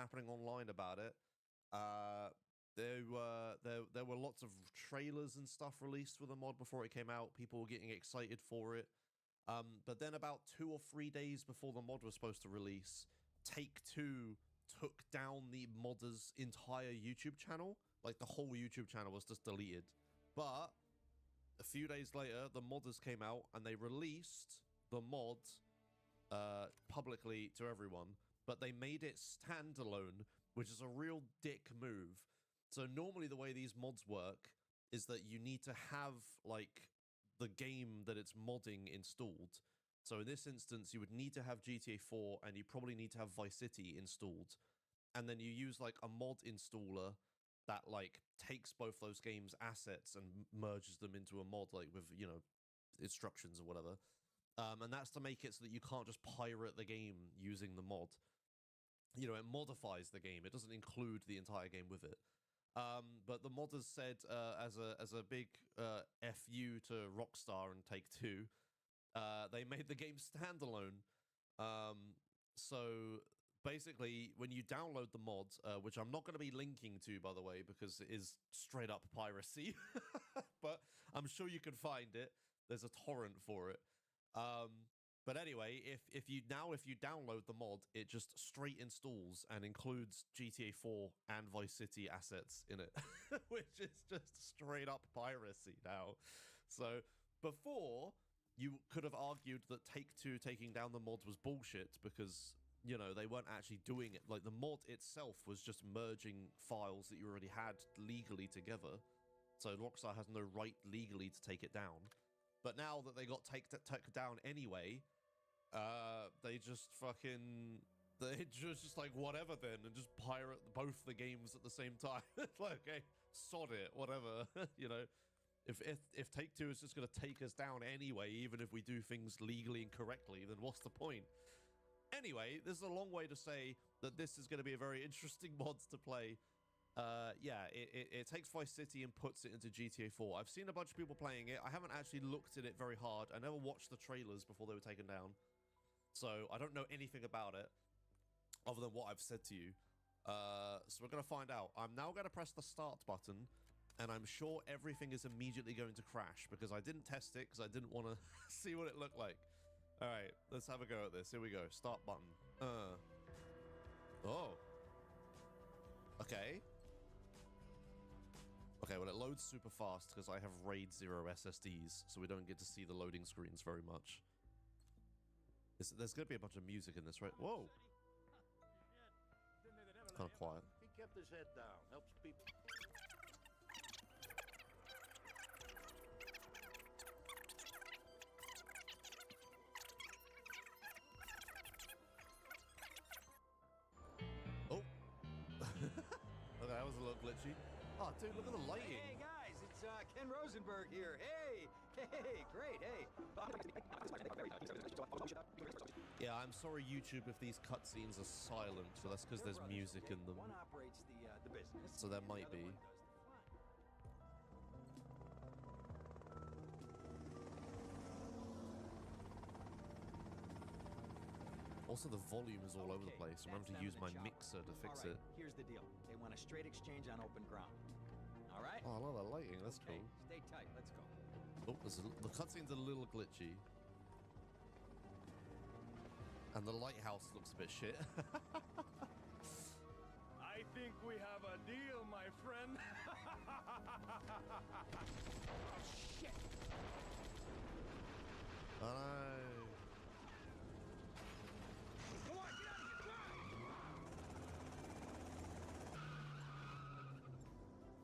happening online about it. There were lots of trailers and stuff released for the mod before it came out. People were getting excited for it. But then about 2 or 3 days before the mod was supposed to release, Take-Two took down the modder's entire YouTube channel. Like, the whole YouTube channel was just deleted. But a few days later, the modders came out and they released the mod publicly to everyone. But they made it standalone, which is a real dick move. So normally the way these mods work is that you need to have, like, the game that it's modding installed. So in this instance, you would need to have GTA 4 and you probably need to have Vice City installed. And then you use like a mod installer that like takes both those games' assets and merges them into a mod, like with, you know, instructions or whatever. And that's to make it so that you can't just pirate the game using the mod. You know, it modifies the game. It doesn't include the entire game with it. But the modders said, as a big FU to Rockstar and Take-Two, they made the game standalone. So basically, when you download the mod, which I'm not going to be linking to, by the way, because it is straight up piracy, but I'm sure you can find it. There's a torrent for it. But anyway, if you download the mod, it just straight installs and includes GTA 4 and Vice City assets in it, which is just straight up piracy now. So before, you could have argued that Take-Two taking down the mods was bullshit because, you know, they weren't actually doing it. Like, the mod itself was just merging files that you already had legally together. So Rockstar has no right legally to take it down. But now that they got taken down anyway, they just like, whatever then, and just pirate both the games at the same time. It's like, okay, sod it, whatever. You know, if Take-Two is just going to take us down anyway, even if we do things legally and correctly, then what's the point? Anyway, this is a long way to say that this is going to be a very interesting mod to play. Yeah, it takes Vice City and puts it into GTA 4. I've seen a bunch of people playing it. I haven't actually looked at it very hard. I never watched the trailers before they were taken down. So I don't know anything about it other than what I've said to you. So we're going to find out. I'm now going to press the start button, and I'm sure everything is immediately going to crash because I didn't test it because I didn't want to see what it looked like. All right, let's have a go at this. Here we go. Start button. Oh. Okay. Okay, well, it loads super fast because I have RAID 0 SSDs, so we don't get to see the loading screens very much. There's going to be a bunch of music in this, right? Whoa! It's kind of quiet. He kept his head down. Helps people. Oh! Okay, that was a little glitchy. Oh, dude, look at the lighting. Hey, guys, it's Ken Rosenberg here. Hey, great, hey. Yeah, I'm sorry, YouTube, if these cutscenes are silent, but that's because there's music in them. One operates the business. So there might be. Also, the volume is all over the place. I'm having to use my mixer to fix it. Here's the deal. They want a straight exchange on open ground. All right? Oh, I love that lighting. That's cool. Stay tight. Let's go. Oh, the cutscene's a little glitchy. And the lighthouse looks a bit shit. I think we have a deal, my friend. Oh, shit. Oh, no. Come on, get out of here, drive!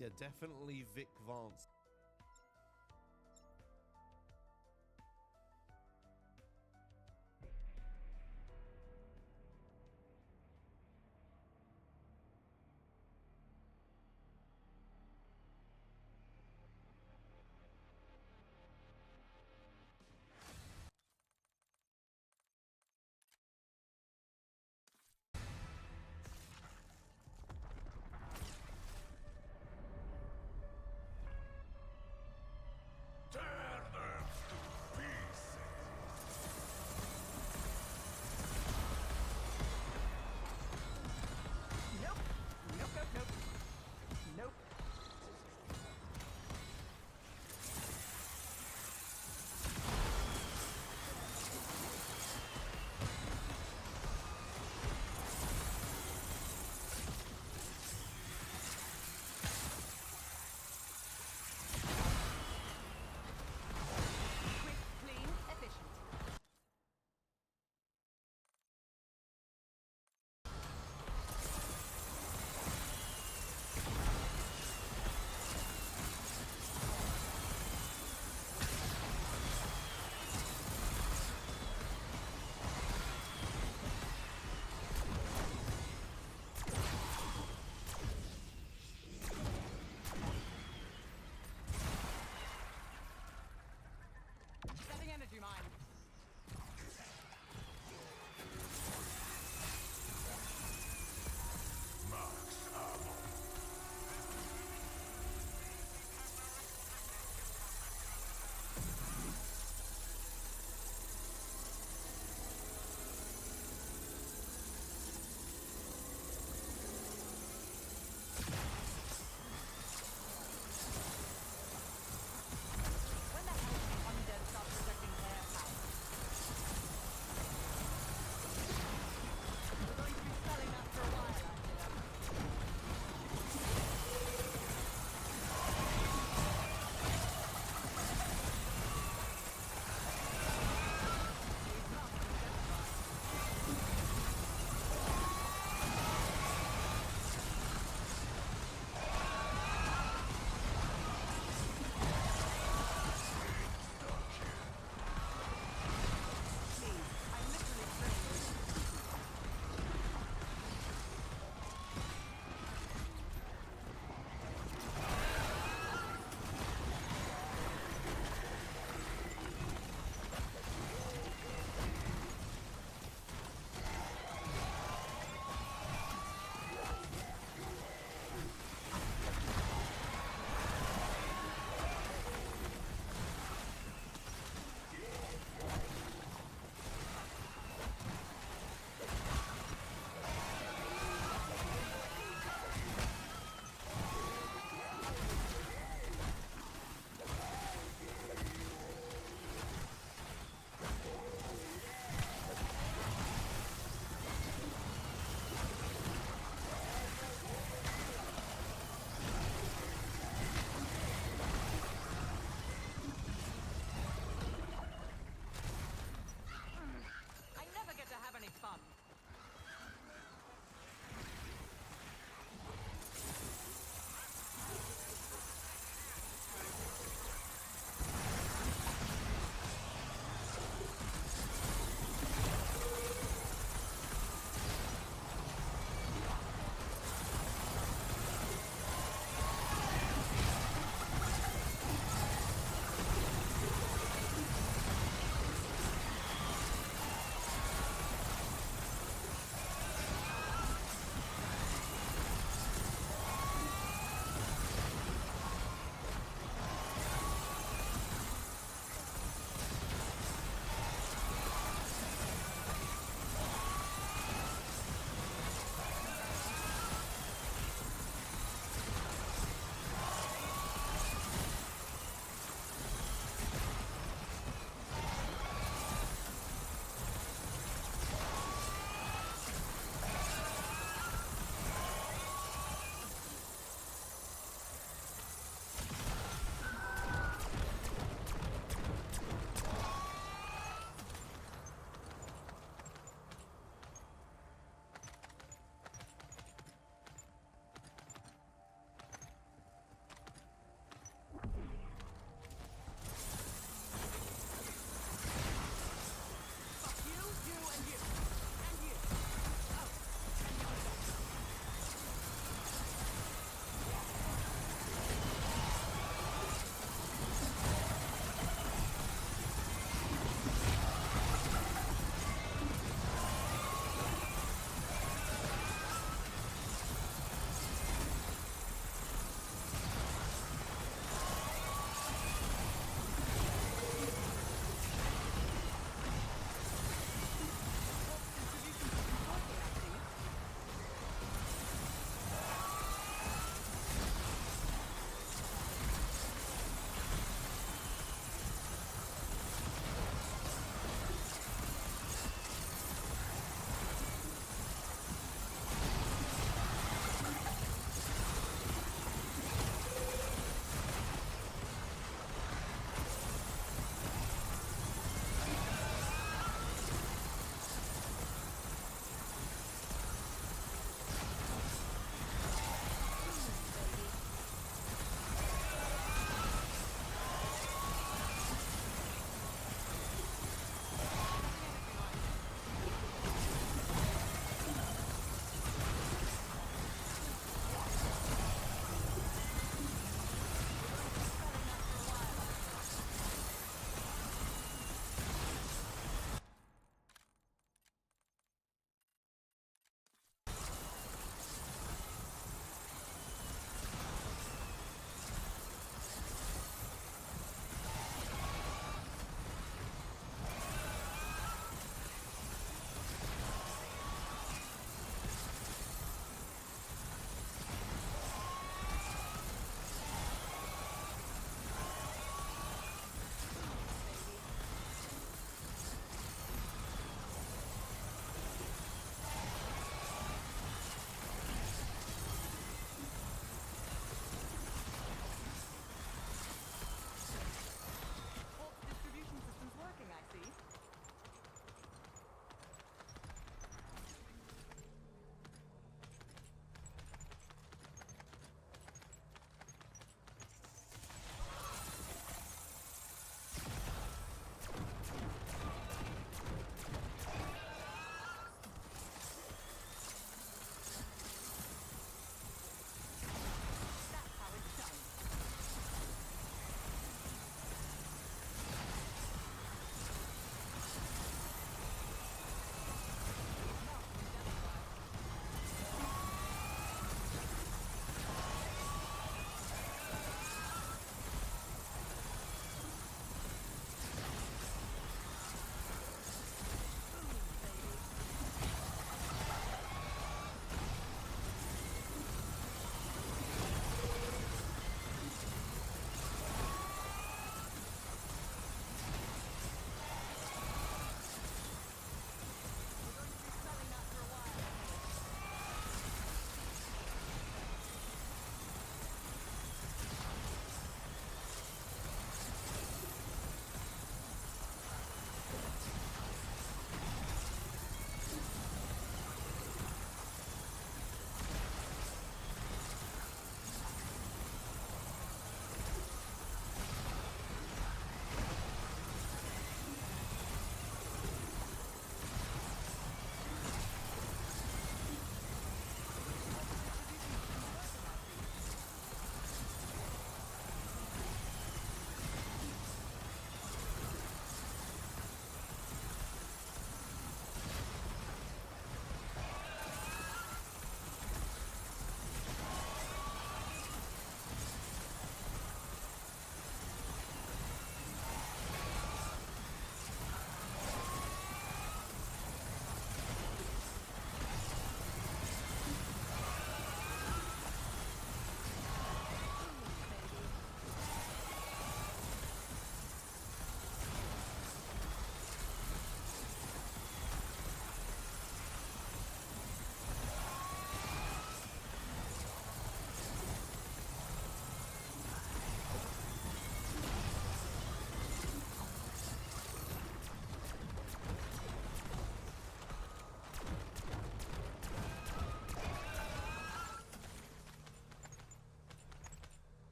Yeah, definitely Vic Vance.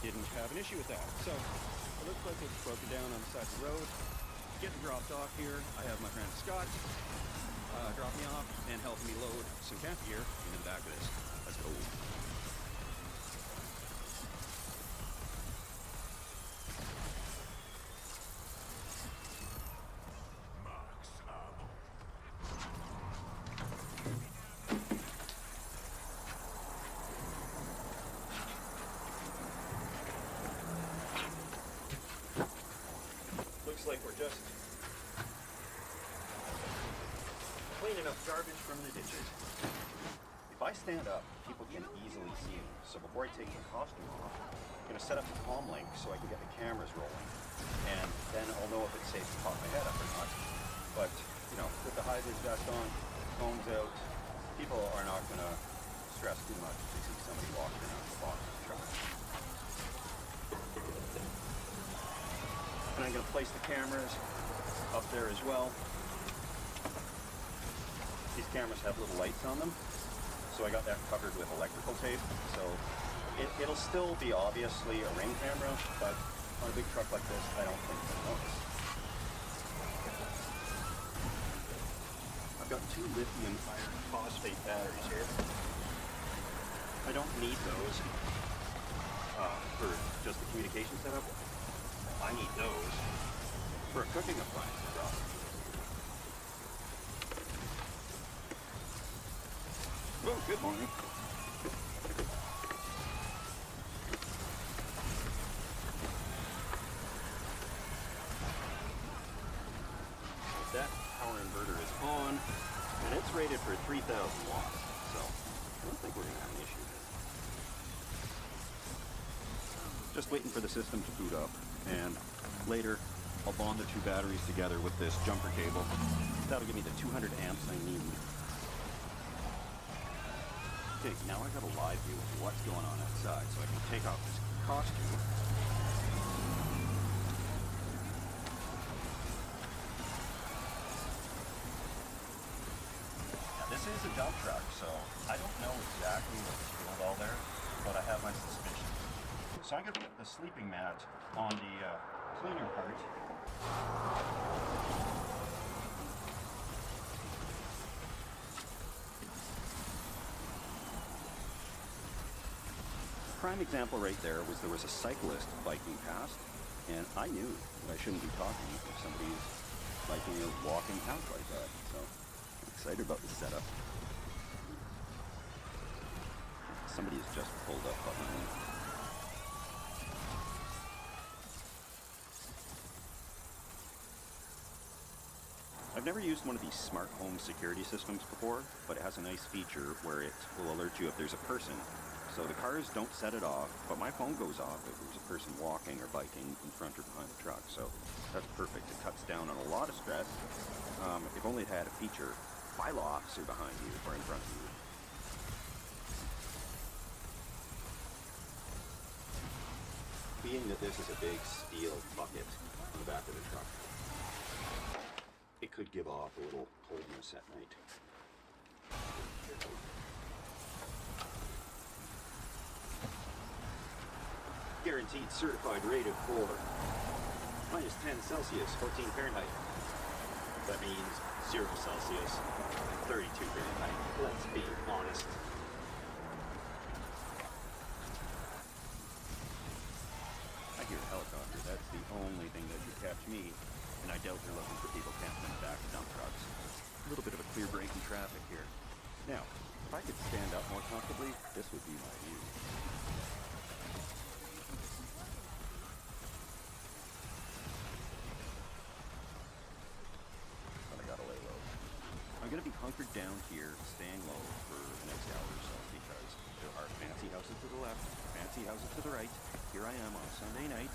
didn't have an issue with that. So it looks like it's broken down on the side of the road. Getting dropped off here. I have my friend Scott drop me off and help me load some camp gear into the back of this. Let's go. Looks like we're just cleaning up garbage from the ditches. If I stand up, people can easily see me. So before I take the costume off, I'm gonna set up the comm link so I can get the cameras rolling. And then I'll know if it's safe to pop my head up or not. But, you know, with the high-vis vest on, phones out, people are not gonna stress too much if they see somebody walking around the box of the truck. And I'm gonna place the cameras up there as well. These cameras have little lights on them, so I got that covered with electrical tape. So it'll still be obviously a ring camera, but on a big truck like this, I don't think they'll notice. I've got 2 lithium iron phosphate batteries here. I don't need those for just the communication setup. I need those for a cooking appliance job. Oh, good morning. That power inverter is on, and it's rated for 3,000 watts, so I don't think we're going to have an issue here. Just waiting for the system to boot up, and later I'll bond the 2 batteries together with this jumper cable. That'll give me the 200 amps I need. Okay, now I got a live view of what's going on outside, so I can take off this costume. Now this is a dump truck, so I don't know exactly what's stored all there, but I have my suspicions. So I'm going to put the sleeping mat on the cleaner part. Prime example right there was a cyclist biking past, and I knew that I shouldn't be talking if somebody's biking or walking past like that. So I'm excited about the setup. Somebody has just pulled up behind. I've never used one of these smart home security systems before, but it has a nice feature where it will alert you if there's a person. So the cars don't set it off, but my phone goes off if there's a person walking or biking in front or behind the truck. So that's perfect. It cuts down on a lot of stress. If only it had a feature, file officer behind you or in front of you. Being that this is a big steel bucket on the back of the truck, it could give off a little coldness at night. Guaranteed certified rated for minus 10 Celsius, 14 Fahrenheit. That means 0 Celsius, 32 Fahrenheit. Let's be honest. I hear a helicopter. That's the only thing that could catch me, and I doubt they're looking for people camping in the back of dump trucks. A little bit of a clear break in traffic here. Now, if I could stand up more comfortably, this would be my view. I'm going to be hunkered down here, staying low for the next hour or so, because there are fancy houses to the left, fancy houses to the right. Here I am on a Sunday night,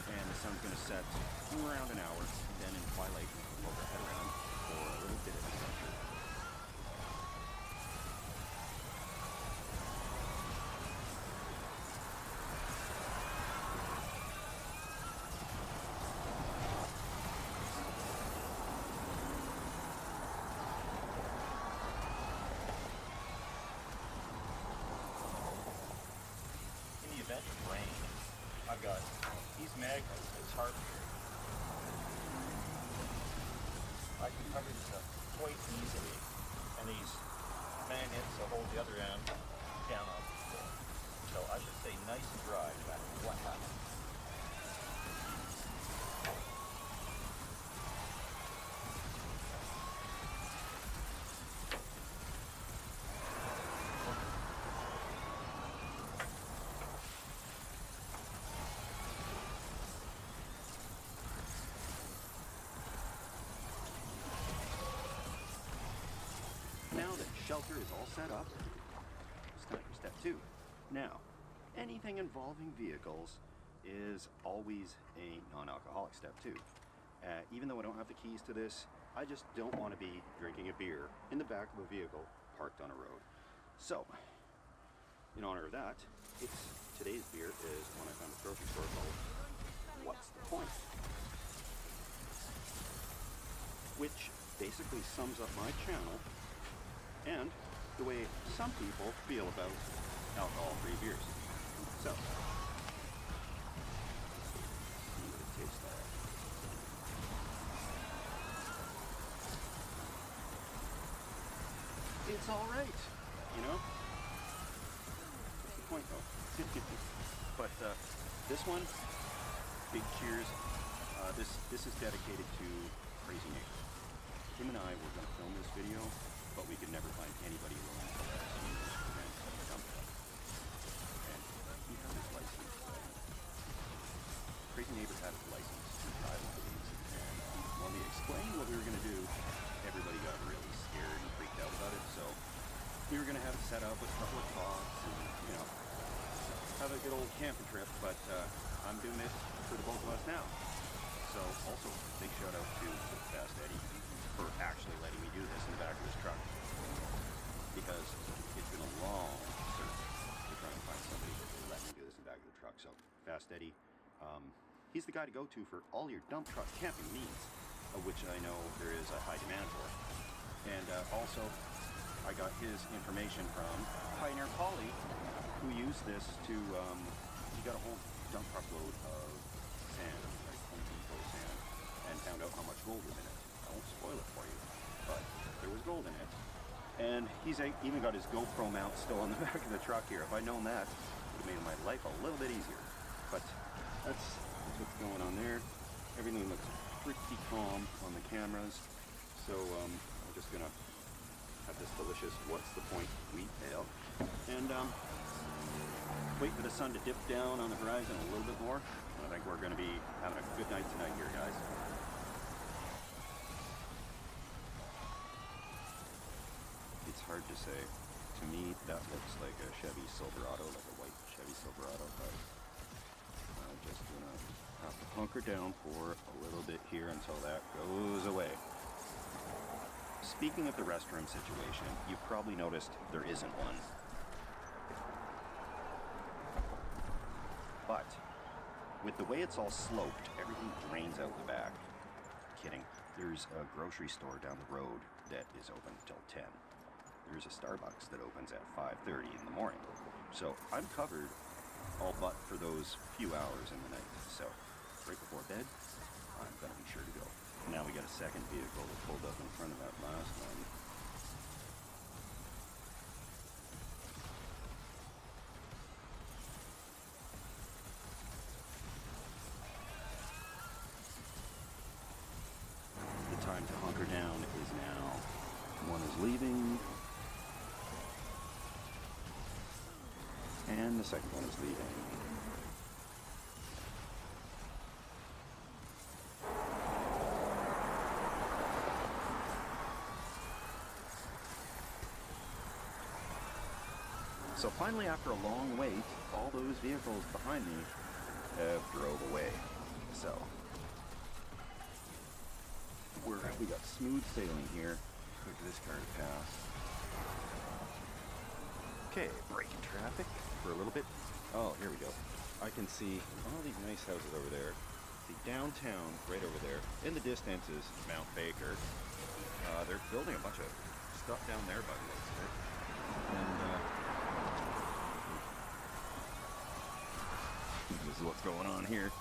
and the sun's going to set in around an hour, and then in twilight we can pull our head around for a little bit of adventure. Event of rain, covers quite easily, and these magnets will hold the other end down on the floor. So I should stay nice and dry no matter what happens. Now that shelter is all set up, it's time for step 2. Now, anything involving vehicles is always a non-alcoholic step 2. Even though I don't have the keys to this, I just don't want to be drinking a beer in the back of a vehicle parked on a road. So, in honor of that, today's beer is one I found at the grocery store called What's the Point? Which basically sums up my channel and the way some people feel about alcohol-free beers. So, see what it tastes like. It's all right, you know? What's the point, though? But this one, big cheers. This is dedicated to Crazy Neighbor. Him and I were going to film this video, but we could never find anybody willing to let us use the dump truck. And he had his license. Crazy Neighbor had his license to drive one of these, and when we explained what we were going to do, everybody got really scared and freaked out about it. So we were going to have it set up with a couple of cots and, you know, have a good old camping trip. But I'm doing it for the both of us now. So also, big shout out to Fast Eddie for actually letting me do this in the back of his truck, because it's been a long search to try and find somebody that will let me do this in the back of the truck. So Fast Eddie, he's the guy to go to for all your dump truck camping needs, of which I know there is a high demand for. And also, I got his information from Pioneer Polly, who used this to, he got a whole dump truck load of sand, like Home Depot sand, and found out how much gold was in it. I won't spoil it for you, but there was gold in it. And he's even got his GoPro mount still on the back of the truck here. If I'd known that, it would have made my life a little bit easier. But that's what's going on there. Everything looks pretty calm on the cameras. So I'm just gonna have this delicious What's the Point wheat ale. And wait for the sun to dip down on the horizon a little bit more. I think we're gonna be having a good night tonight here, guys. It's hard to say. To me, that looks like a Chevy Silverado, like a white Chevy Silverado, but I'm just gonna have to hunker down for a little bit here until that goes away. Speaking of the restroom situation, you've probably noticed there isn't one. But with the way it's all sloped, everything drains out the back. Kidding. There's a grocery store down the road that is open till 10. There's a Starbucks that opens at 5:30 in the morning. So I'm covered all but for those few hours in the night. So right before bed, I'm gonna be sure to go. Now we got a second vehicle that pulled up in front of that last one. The time to hunker down is now. One is leaving. And the second one is leaving. So finally, after a long wait, all those vehicles behind me have drove away. So we got smooth sailing here. Look at this car to pass. Okay, braking traffic for a little bit. Oh, here we go. I can see all these nice houses over there. See downtown right over there. In the distance is Mount Baker. They're building a bunch of stuff down there by the looks of it. And this is what's going on here.